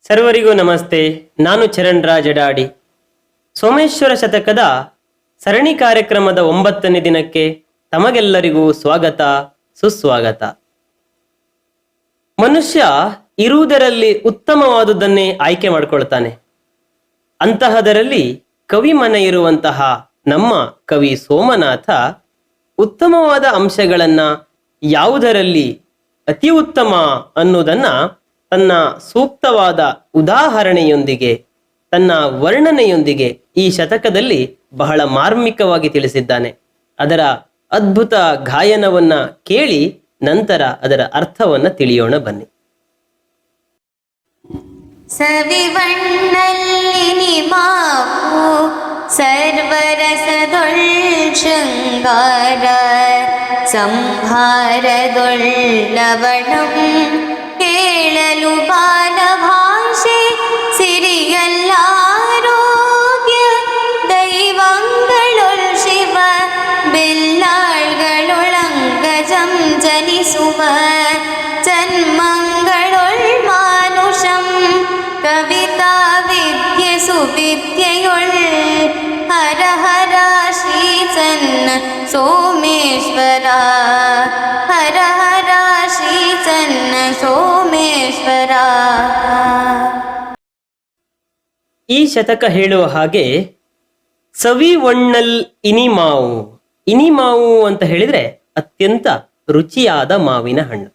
ಸರ್ವರಿಗೂ ನಮಸ್ತೆ. ನಾನು ಚರಣ್ ರಾಜ್ ಅಡಾಡಿ. ಸೋಮೇಶ್ವರ ಶತಕದ ಸರಣಿ ಕಾರ್ಯಕ್ರಮದ 9ನೇ ದಿನಕ್ಕೆ ತಮಗೆಲ್ಲರಿಗೂ ಸ್ವಾಗತ, ಸುಸ್ವಾಗತ. ಮನುಷ್ಯ ಇರುವುದರಲ್ಲಿ ಉತ್ತಮವಾದುದನ್ನೇ ಆಯ್ಕೆ ಮಾಡಿಕೊಳ್ತಾನೆ. ಅಂತಹದರಲ್ಲಿ ಕವಿ ಮನೆ ಇರುವಂತಹ ನಮ್ಮ ಕವಿ ಸೋಮನಾಥ ಉತ್ತಮವಾದ ಅಂಶಗಳನ್ನ ಯಾವುದರಲ್ಲಿ ಅತಿ ಉತ್ತಮ ಅನ್ನೋದನ್ನ ತನ್ನ ಸೂಕ್ತವಾದ ಉದಾಹರಣೆಯೊಂದಿಗೆ, ತನ್ನ ವರ್ಣನೆಯೊಂದಿಗೆ ಈ ಶತಕದಲ್ಲಿ ಬಹಳ ಮಾರ್ಮಿಕವಾಗಿ ತಿಳಿಸಿದ್ದಾನೆ. ಅದರ ಅದ್ಭುತ ಗಾಯನವನ್ನ ಕೇಳಿ ನಂತರ ಅದರ ಅರ್ಥವನ್ನ ತಿಳಿಯೋಣ ಬನ್ನಿ. ಸವಿವಣ್ಣಲ್ಲಿ ಮಾವು ಸರ್ವರಸದೊಳ್ ಶೃಂಗಾರ ಸಂಹಾರದೊಳ್ಳವಣಂ ಕೇಳಲು ಬಾಲಭಾಷೆ ಸಿರಿಯಲ್ಲಾರೋಗ್ಯ ದೈವಂಗಳೊಳ್ ಶಿವ ಬೆಲ್ಲಾಳ್ಗಳೊಳಂಗಜಂ ಜನಿಸುವ ಜನ್ಮಂಗಳೊಳ್ ಮಾನುಷಂ ಕವಿತಾ ವಿದ್ಯೆ ಸುವಿದ್ಯೆಯೊಳ್ ಹರ ಹರ ಶ್ರೀ ಚನ್ನ ಸೋಮೇಶ್ವರ ಹರ ಹರ ಶ್ರೀ ಚನ್ನ ಸೋಮೇಶ್ವರ. ಈ ಶತಕ ಹೇಳುವ ಹಾಗೆ ಸವಿವಣ್ಣಲ್ ಇನಿಮಾವು. ಇನಿಮಾವು ಅಂತ ಹೇಳಿದ್ರೆ ಅತ್ಯಂತ ರುಚಿಯಾದ ಮಾವಿನ ಹಣ್ಣು.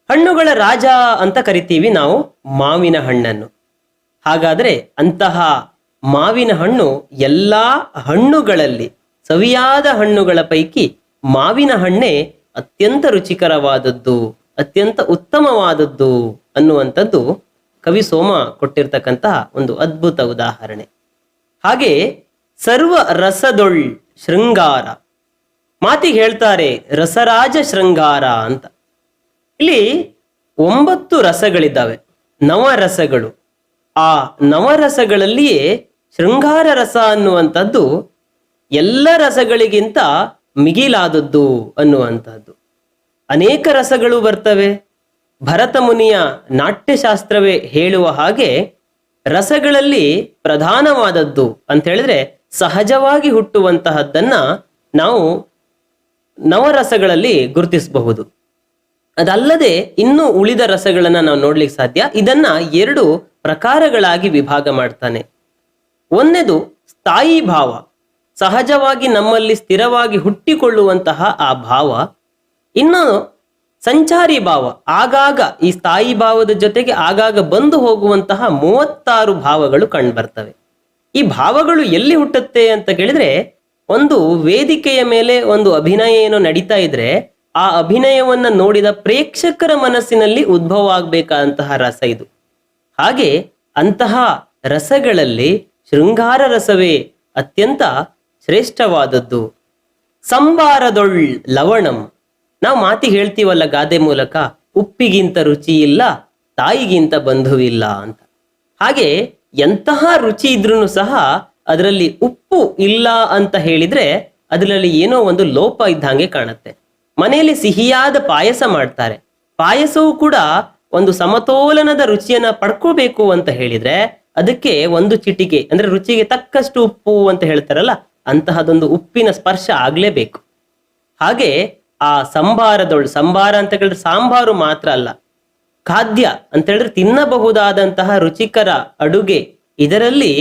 ಹಣ್ಣುಗಳ ರಾಜ ಅಂತ ಕರಿತೀವಿ ನಾವು ಮಾವಿನ ಹಣ್ಣನ್ನು. ಹಾಗಾದ್ರೆ ಅಂತಹ ಮಾವಿನ ಹಣ್ಣು ಎಲ್ಲಾ ಹಣ್ಣುಗಳಲ್ಲಿ, ಸವಿಯಾದ ಹಣ್ಣುಗಳ ಪೈಕಿ ಮಾವಿನ ಹಣ್ಣೆ ಅತ್ಯಂತ ರುಚಿಕರವಾದದ್ದು, ಅತ್ಯಂತ ಉತ್ತಮವಾದದ್ದು ಅನ್ನುವಂಥದ್ದು ಕವಿ ಸೋಮ ಕೊಟ್ಟಿರ್ತಕ್ಕಂತಹ ಒಂದು ಅದ್ಭುತ ಉದಾಹರಣೆ. ಹಾಗೆ ಸರ್ವ ರಸದೊಳ್ ಶೃಂಗಾರ, ಮಾತಿಗೆ ಹೇಳ್ತಾರೆ ರಸರಾಜ ಶೃಂಗಾರ ಅಂತ. ಇಲ್ಲಿ 9 ರಸಗಳಿದ್ದಾವೆ, ನವರಸಗಳು. ಆ ನವರಸಗಳಲ್ಲಿಯೇ ಶೃಂಗಾರ ರಸ ಅನ್ನುವಂಥದ್ದು ಎಲ್ಲ ರಸಗಳಿಗಿಂತ ಮಿಗಿಲಾದದ್ದು ಅನ್ನುವಂಥದ್ದು. ಅನೇಕ ರಸಗಳು ಬರ್ತವೆ. ಭರತ ಮುನಿಯ ನಾಟ್ಯಶಾಸ್ತ್ರವೇ ಹೇಳುವ ಹಾಗೆ ರಸಗಳಲ್ಲಿ ಪ್ರಧಾನವಾದದ್ದು ಅಂತ ಹೇಳಿದ್ರೆ ಸಹಜವಾಗಿ ಹುಟ್ಟುವಂತಹದ್ದನ್ನ ನಾವು ನವರಸಗಳಲ್ಲಿ ಗುರುತಿಸಬಹುದು. ಅದಲ್ಲದೆ ಇನ್ನು ಉಳಿದ ರಸಗಳನ್ನ ನಾವು ನೋಡ್ಲಿಕ್ಕೆ ಸಾಧ್ಯ. ಇದನ್ನ 2 ಪ್ರಕಾರಗಳಾಗಿ ವಿಭಾಗ ಮಾಡ್ತಾನೆ. ಒಂದನೇದು ಸ್ಥಾಯಿ ಭಾವ, ಸಹಜವಾಗಿ ನಮ್ಮಲ್ಲಿ ಸ್ಥಿರವಾಗಿ ಹುಟ್ಟಿಕೊಳ್ಳುವಂತಹ ಆ ಭಾವ. ಇನ್ನೊಂದು ಸಂಚಾರಿ ಭಾವ, ಆಗಾಗ ಈ ಸ್ಥಾಯಿ ಭಾವದ ಜೊತೆಗೆ ಆಗಾಗ ಬಂದು ಹೋಗುವಂತಹ 36 ಭಾವಗಳು ಕಂಡು ಬರ್ತವೆ. ಈ ಭಾವಗಳು ಎಲ್ಲಿ ಹುಟ್ಟುತ್ತೆ ಅಂತ ಕೇಳಿದ್ರೆ, ಒಂದು ವೇದಿಕೆಯ ಮೇಲೆ ಒಂದು ಅಭಿನಯ ಏನೋ ನಡೀತಾ ಇದ್ರೆ ಆ ಅಭಿನಯವನ್ನ ನೋಡಿದ ಪ್ರೇಕ್ಷಕರ ಮನಸ್ಸಿನಲ್ಲಿ ಉದ್ಭವ ಆಗ್ಬೇಕಾದಂತಹ ರಸ ಇದು. ಹಾಗೆ ಅಂತಹ ರಸಗಳಲ್ಲಿ ಶೃಂಗಾರ ರಸವೇ ಅತ್ಯಂತ ಶ್ರೇಷ್ಠವಾದದ್ದು. ಸಂಬಾರದೊಳ್ ಲವಣಂ, ನಾವು ಮಾತಿ ಹೇಳ್ತೀವಲ್ಲ ಗಾದೆ ಮೂಲಕ, ಉಪ್ಪಿಗಿಂತ ರುಚಿ ಇಲ್ಲ, ತಾಯಿಗಿಂತ ಬಂಧುವಿಲ್ಲ ಅಂತ. ಹಾಗೆ ಎಂತಹ ರುಚಿ ಇದ್ರೂ ಸಹ ಅದರಲ್ಲಿ ಉಪ್ಪು ಇಲ್ಲ ಅಂತ ಹೇಳಿದ್ರೆ ಅದರಲ್ಲಿ ಏನೋ ಒಂದು ಲೋಪ ಇದ್ದಂಗೆ ಕಾಣುತ್ತೆ. ಮನೆಯಲ್ಲಿ ಸಿಹಿಯಾದ ಪಾಯಸ ಮಾಡ್ತಾರೆ, ಪಾಯಸವೂ ಕೂಡ ಒಂದು ಸಮತೋಲನದ ರುಚಿಯನ್ನ ಪಡ್ಕೋಬೇಕು ಅಂತ ಹೇಳಿದ್ರೆ ಅದಕ್ಕೆ ಒಂದು ಚಿಟಿಕೆ, ಅಂದ್ರೆ ರುಚಿಗೆ ತಕ್ಕಷ್ಟು ಉಪ್ಪು ಅಂತ ಹೇಳ್ತಾರಲ್ಲ, ಅಂತಹದೊಂದು ಉಪ್ಪಿನ ಸ್ಪರ್ಶ ಆಗ್ಲೇಬೇಕು. ಹಾಗೆ ಆ ಸಂಬಾರ ಅಂತ ಹೇಳಿದ್ರೆ ಸಾಂಬಾರು ಮಾತ್ರ ಅಲ್ಲ, ಖಾದ್ಯ ಅಂತ ಹೇಳಿದ್ರೆ ತಿನ್ನಬಹುದಾದಂತಹ ರುಚಿಕರ ಅಡುಗೆ, ಇದರಲ್ಲಿ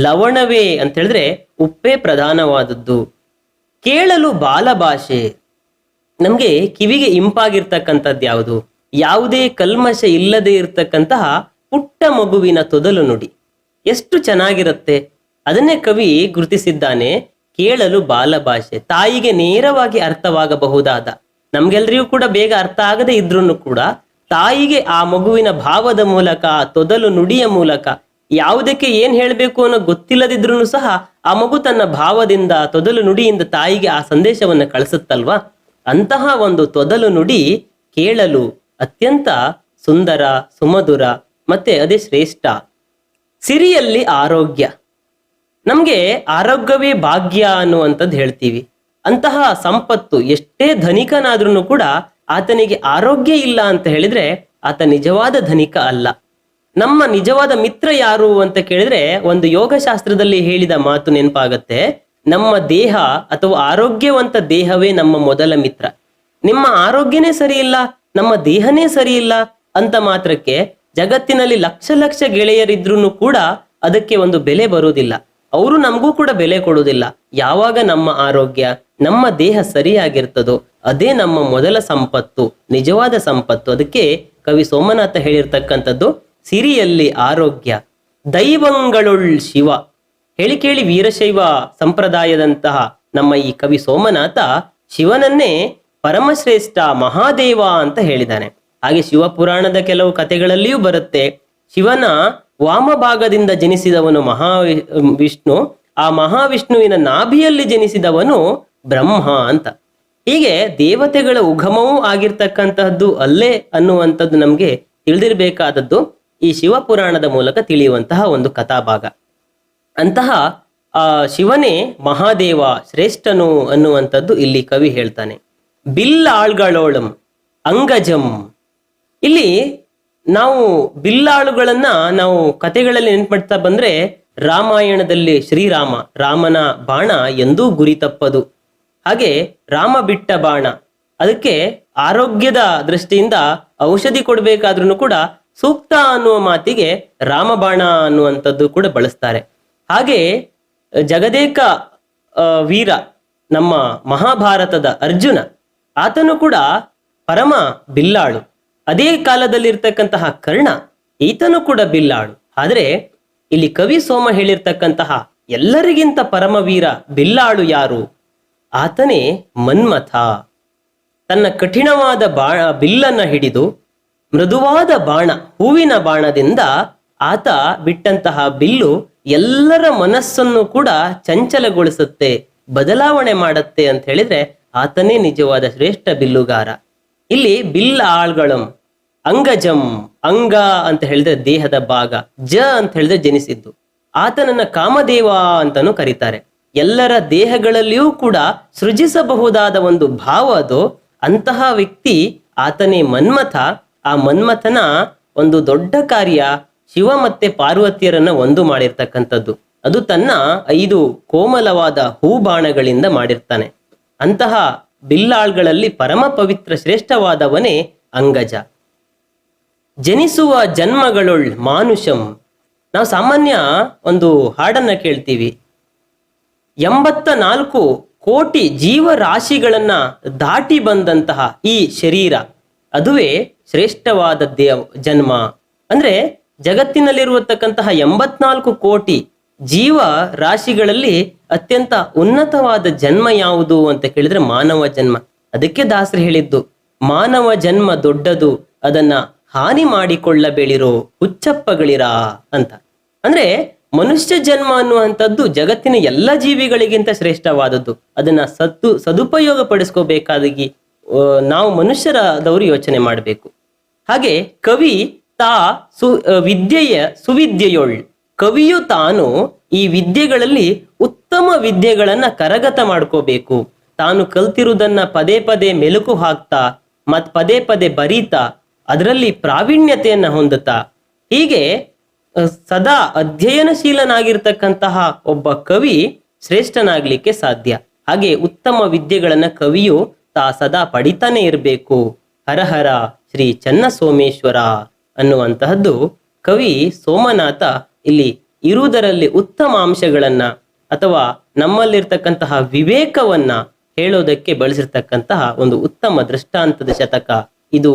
ಲವಣವೇ ಅಂತ ಹೇಳಿದ್ರೆ ಉಪ್ಪೇ ಪ್ರಧಾನವಾದದ್ದು. ಕೇಳಲು ಬಾಲಭಾಷೆ, ನಮ್ಗೆ ಕಿವಿಗೆ ಇಂಪಾಗಿರ್ತಕ್ಕಂಥದ್ದು ಯಾವುದು? ಯಾವುದೇ ಕಲ್ಮಶ ಇಲ್ಲದೆ ಇರ್ತಕ್ಕಂತಹ ಪುಟ್ಟ ಮಗುವಿನ ತೊದಲು ನುಡಿ ಎಷ್ಟು ಚೆನ್ನಾಗಿರುತ್ತೆ. ಅದನ್ನೇ ಕವಿ ಗುರುತಿಸಿದ್ದಾನೆ, ಕೇಳಲು ಬಾಲಭಾಷೆ. ತಾಯಿಗೆ ನೇರವಾಗಿ ಅರ್ಥವಾಗಬಹುದಾದ, ನಮ್ಗೆಲ್ರಿಗೂ ಕೂಡ ಬೇಗ ಅರ್ಥ ಆಗದೆ ಇದ್ರೂ ಕೂಡ ತಾಯಿಗೆ ಆ ಮಗುವಿನ ಭಾವದ ಮೂಲಕ, ಆ ತೊದಲು ನುಡಿಯ ಮೂಲಕ, ಯಾವುದಕ್ಕೆ ಏನ್ ಹೇಳ್ಬೇಕು ಅನ್ನೋ ಗೊತ್ತಿಲ್ಲದಿದ್ರೂ ಸಹ ಆ ಮಗು ತನ್ನ ಭಾವದಿಂದ, ತೊದಲು ನುಡಿಯಿಂದ ತಾಯಿಗೆ ಆ ಸಂದೇಶವನ್ನ ಕಳಿಸುತ್ತಲ್ವಾ. ಅಂತಹ ಒಂದು ತೊದಲು ನುಡಿ ಕೇಳಲು ಅತ್ಯಂತ ಸುಂದರ, ಸುಮಧುರ, ಮತ್ತೆ ಅದೇ ಶ್ರೇಷ್ಠ. ಸಿರಿಯಲ್ಲಿ ಆರೋಗ್ಯ, ನಮ್ಗೆ ಆರೋಗ್ಯವೇ ಭಾಗ್ಯ ಅನ್ನುವಂಥದ್ದು ಹೇಳ್ತೀವಿ. ಅಂತಹ ಸಂಪತ್ತು, ಎಷ್ಟೇ ಧನಿಕನಾದ್ರೂ ಕೂಡ ಆತನಿಗೆ ಆರೋಗ್ಯ ಇಲ್ಲ ಅಂತ ಹೇಳಿದ್ರೆ ಆತ ನಿಜವಾದ ಧನಿಕ ಅಲ್ಲ. ನಮ್ಮ ನಿಜವಾದ ಮಿತ್ರ ಯಾರು ಅಂತ ಕೇಳಿದ್ರೆ ಒಂದು ಯೋಗಶಾಸ್ತ್ರದಲ್ಲಿ ಹೇಳಿದ ಮಾತು ನೆನಪಾಗತ್ತೆ. ನಮ್ಮ ದೇಹ ಅಥವಾ ಆರೋಗ್ಯವಂತ ದೇಹವೇ ನಮ್ಮ ಮೊದಲ ಮಿತ್ರ. ನಿಮ್ಮ ಆರೋಗ್ಯನೇ ಸರಿ ಇಲ್ಲ, ನಮ್ಮ ದೇಹನೇ ಸರಿ ಇಲ್ಲ ಅಂತ ಮಾತ್ರಕ್ಕೆ ಜಗತ್ತಿನಲ್ಲಿ ಲಕ್ಷ ಲಕ್ಷ ಗೆಳೆಯರಿದ್ರೂ ಕೂಡ ಅದಕ್ಕೆ ಒಂದು ಬೆಲೆ ಬರುವುದಿಲ್ಲ. ಅವರು ನಮಗೂ ಕೂಡ ಬೆಲೆ ಕೊಡುವುದಿಲ್ಲ. ಯಾವಾಗ ನಮ್ಮ ಆರೋಗ್ಯ, ನಮ್ಮ ದೇಹ ಸರಿಯಾಗಿರ್ತದೋ ಅದೇ ನಮ್ಮ ಮೊದಲ ಸಂಪತ್ತು, ನಿಜವಾದ ಸಂಪತ್ತು. ಅದಕ್ಕೆ ಕವಿ ಸೋಮನಾಥ ಹೇಳಿರ್ತಕ್ಕಂಥದ್ದು, ಸಿರಿಯಲ್ಲಿ ಆರೋಗ್ಯ ದೈವಂಗಳುಳ್ ಶಿವ. ಹೇಳಿ ಕೇಳಿ ವೀರಶೈವ ಸಂಪ್ರದಾಯದಂತಹ ನಮ್ಮ ಈ ಕವಿ ಸೋಮನಾಥ ಶಿವನನ್ನೇ ಪರಮಶ್ರೇಷ್ಠ ಮಹಾದೇವ ಅಂತ ಹೇಳಿದ್ದಾನೆ. ಹಾಗೆ ಶಿವಪುರಾಣದ ಕೆಲವು ಕಥೆಗಳಲ್ಲಿಯೂ ಬರುತ್ತೆ, ಶಿವನ ವಾಮಭಾಗದಿಂದ ಜನಿಸಿದವನು ವಿಷ್ಣು, ಆ ಮಹಾವಿಷ್ಣುವಿನ ನಾಭಿಯಲ್ಲಿ ಜನಿಸಿದವನು ಬ್ರಹ್ಮ ಅಂತ. ಹೀಗೆ ದೇವತೆಗಳ ಉಗಮವೂ ಆಗಿರ್ತಕ್ಕಂತಹದ್ದು ಅಲ್ಲೇ ಅನ್ನುವಂಥದ್ದು ನಮ್ಗೆ ತಿಳಿದಿರ್ಬೇಕಾದದ್ದು ಈ ಶಿವಪುರಾಣದ ಮೂಲಕ ತಿಳಿಯುವಂತಹ ಒಂದು ಕಥಾಭಾಗ. ಅಂತಹ ಆ ಶಿವನೇ ಮಹಾದೇವ ಶ್ರೇಷ್ಠನು ಅನ್ನುವಂಥದ್ದು ಇಲ್ಲಿ ಕವಿ ಹೇಳ್ತಾನೆ. ಬಿಲ್ಲಾಳ್ಗಳೋಳಂ ಅಂಗಜಂ. ಇಲ್ಲಿ ನಾವು ಬಿಲ್ಲಾಳುಗಳನ್ನ ನಾವು ಕಥೆಗಳಲ್ಲಿ ನೆನ್ಪಡ್ತಾ ಬಂದ್ರೆ, ರಾಮಾಯಣದಲ್ಲಿ ಶ್ರೀರಾಮ, ರಾಮನ ಬಾಣ ಎಂದೂ ಗುರಿ ತಪ್ಪದು. ಹಾಗೆ ರಾಮ ಬಿಟ್ಟ ಬಾಣ, ಅದಕ್ಕೆ ಆರೋಗ್ಯದ ದೃಷ್ಟಿಯಿಂದ ಔಷಧಿ ಕೊಡ್ಬೇಕಾದ್ರೂ ಕೂಡ ಸೂಕ್ತ ಅನ್ನುವ ಮಾತಿಗೆ ರಾಮಬಾಣ ಅನ್ನುವಂಥದ್ದು ಕೂಡ ಬಳಸ್ತಾರೆ. ಹಾಗೆ ಜಗದೇಕ ವೀರ, ನಮ್ಮ ಮಹಾಭಾರತದ ಅರ್ಜುನ, ಆತನು ಕೂಡ ಪರಮ ಬಿಲ್ಲಾಳು. ಅದೇ ಕಾಲದಲ್ಲಿರ್ತಕ್ಕಂತಹ ಕರ್ಣ, ಈತನು ಕೂಡ ಬಿಲ್ಲಾಳು. ಆದ್ರೆ ಇಲ್ಲಿ ಕವಿ ಸೋಮ ಹೇಳಿರ್ತಕ್ಕಂತಹ ಎಲ್ಲರಿಗಿಂತ ಪರಮವೀರ ಬಿಲ್ಲಾಳು ಯಾರು? ಆತನೇ ಮನ್ಮಥ. ತನ್ನ ಕಠಿಣವಾದ ಬಿಲ್ಲನ್ನ ಹಿಡಿದು ಮೃದುವಾದ ಬಾಣ, ಹೂವಿನ ಬಾಣದಿಂದ ಆತ ಬಿಟ್ಟಂತಹ ಬಿಲ್ಲು ಎಲ್ಲರ ಮನಸ್ಸನ್ನು ಕೂಡ ಚಂಚಲಗೊಳಿಸುತ್ತೆ, ಬದಲಾವಣೆ ಮಾಡುತ್ತೆ ಅಂತ ಹೇಳಿದ್ರೆ ಆತನೇ ನಿಜವಾದ ಶ್ರೇಷ್ಠ ಬಿಲ್ಲುಗಾರ. ಇಲ್ಲಿ ಬಿಲ್ಲ ಆಳ್ಗಳಂ ಅಂಗಜಂ, ಅಂಗ ಅಂತ ಹೇಳಿದ್ರೆ ದೇಹದ ಭಾಗ, ಜ ಅಂತ ಹೇಳಿದ್ರೆ ಜನಿಸಿದ್ದು. ಆತನನ್ನ ಕಾಮದೇವ ಅಂತಾನು ಕರೀತಾರೆ. ಎಲ್ಲರ ದೇಹಗಳಲ್ಲಿಯೂ ಕೂಡ ಸೃಜಿಸಬಹುದಾದ ಒಂದು ಭಾವ ಅದು. ಅಂತಹ ವ್ಯಕ್ತಿ ಆತನೇ ಮನ್ಮಥ. ಆ ಮನ್ಮಥನ ಒಂದು ದೊಡ್ಡ ಕಾರ್ಯ ಶಿವ ಮತ್ತೆ ಪಾರ್ವತಿಯರನ್ನ ಒಂದು ಮಾಡಿರ್ತಕ್ಕಂಥದ್ದು. ಅದು ತನ್ನ 5 ಕೋಮಲವಾದ ಹೂಬಾಣಗಳಿಂದ ಮಾಡಿರ್ತಾನೆ. ಅಂತಹ ಬಿಲ್ಲಾಳ್ಗಳಲ್ಲಿ ಪರಮ ಪವಿತ್ರ ಶ್ರೇಷ್ಠವಾದವನೇ ಅಂಗಜ. ಜನಿಸುವ ಜನ್ಮಗಳುಳ್ ಮಾನುಷಂ. ನಾವು ಸಾಮಾನ್ಯ ಒಂದು ಹಾಡನ್ನ ಕೇಳ್ತೀವಿ, 84 ಕೋಟಿ ಜೀವರಾಶಿಗಳನ್ನ ದಾಟಿ ಬಂದಂತಹ ಈ ಶರೀರ, ಅದುವೇ ಶ್ರೇಷ್ಠವಾದ ಜನ್ಮ. ಅಂದ್ರೆ ಜಗತ್ತಿನಲ್ಲಿರುವತಕ್ಕಂತಹ 84 ಕೋಟಿ ಜೀವ ರಾಶಿಗಳಲ್ಲಿ ಅತ್ಯಂತ ಉನ್ನತವಾದ ಜನ್ಮ ಯಾವುದು ಅಂತ ಕೇಳಿದ್ರೆ ಮಾನವ ಜನ್ಮ. ಅದಕ್ಕೆ ದಾಸರು ಹೇಳಿದ್ದು, ಮಾನವ ಜನ್ಮ ದೊಡ್ಡದು, ಅದನ್ನ ಹಾನಿ ಮಾಡಿಕೊಳ್ಳಬೇಡಿರೋ ಹುಚ್ಚಪ್ಪಗಳಿರಾ ಅಂತ. ಅಂದ್ರೆ ಮನುಷ್ಯ ಜನ್ಮ ಅನ್ನುವಂಥದ್ದು ಜಗತ್ತಿನ ಎಲ್ಲ ಜೀವಿಗಳಿಗಿಂತ ಶ್ರೇಷ್ಠವಾದದ್ದು. ಅದನ್ನ ಸದುಪಯೋಗ ಪಡಿಸ್ಕೋಬೇಕಾಗಿ ನಾವು ಮನುಷ್ಯರಾದವರು ಯೋಚನೆ ಮಾಡಬೇಕು. ಹಾಗೆ ಕವಿ ವಿದ್ಯೆಯ ಸುವಿದ್ಯೆಯೊಳ್, ಕವಿಯು ತಾನು ಈ ವಿದ್ಯೆಗಳಲ್ಲಿ ಉತ್ತಮ ವಿದ್ಯೆಗಳನ್ನ ಕರಗತ ಮಾಡ್ಕೋಬೇಕು. ತಾನು ಕಲ್ತಿರುವುದನ್ನ ಪದೇ ಪದೇ ಮೆಲುಕು ಹಾಕ್ತಾ ಮತ್ ಪದೇ ಪದೇ ಬರೀತಾ ಅದರಲ್ಲಿ ಪ್ರಾವೀಣ್ಯತೆಯನ್ನ ಹೊಂದುತ್ತಾ, ಹೀಗೆ ಸದಾ ಅಧ್ಯಯನಶೀಲನಾಗಿರ್ತಕ್ಕಂತಹ ಒಬ್ಬ ಕವಿ ಶ್ರೇಷ್ಠನಾಗ್ಲಿಕ್ಕೆ ಸಾಧ್ಯ. ಹಾಗೆ ಉತ್ತಮ ವಿದ್ಯೆಗಳನ್ನ ಕವಿಯು ಸದಾ ಪಡಿತಾನೆ ಇರಬೇಕು. ಹರಹರ ಶ್ರೀ ಚನ್ನ ಸೋಮೇಶ್ವರ ಅನ್ನುವಂತಹದ್ದು ಕವಿ ಸೋಮನಾಥ ಇಲ್ಲಿ ಇರುವುದರಲ್ಲಿ ಉತ್ತಮ ಅಂಶಗಳನ್ನ ಅಥವಾ ನಮ್ಮಲ್ಲಿರ್ತಕ್ಕಂತಹ ವಿವೇಕವನ್ನ ಹೇಳೋದಕ್ಕೆ ಬಳಸಿರ್ತಕ್ಕಂತಹ ಒಂದು ಉತ್ತಮ ದೃಷ್ಟಾಂತದ ಶತಕ ಇದು.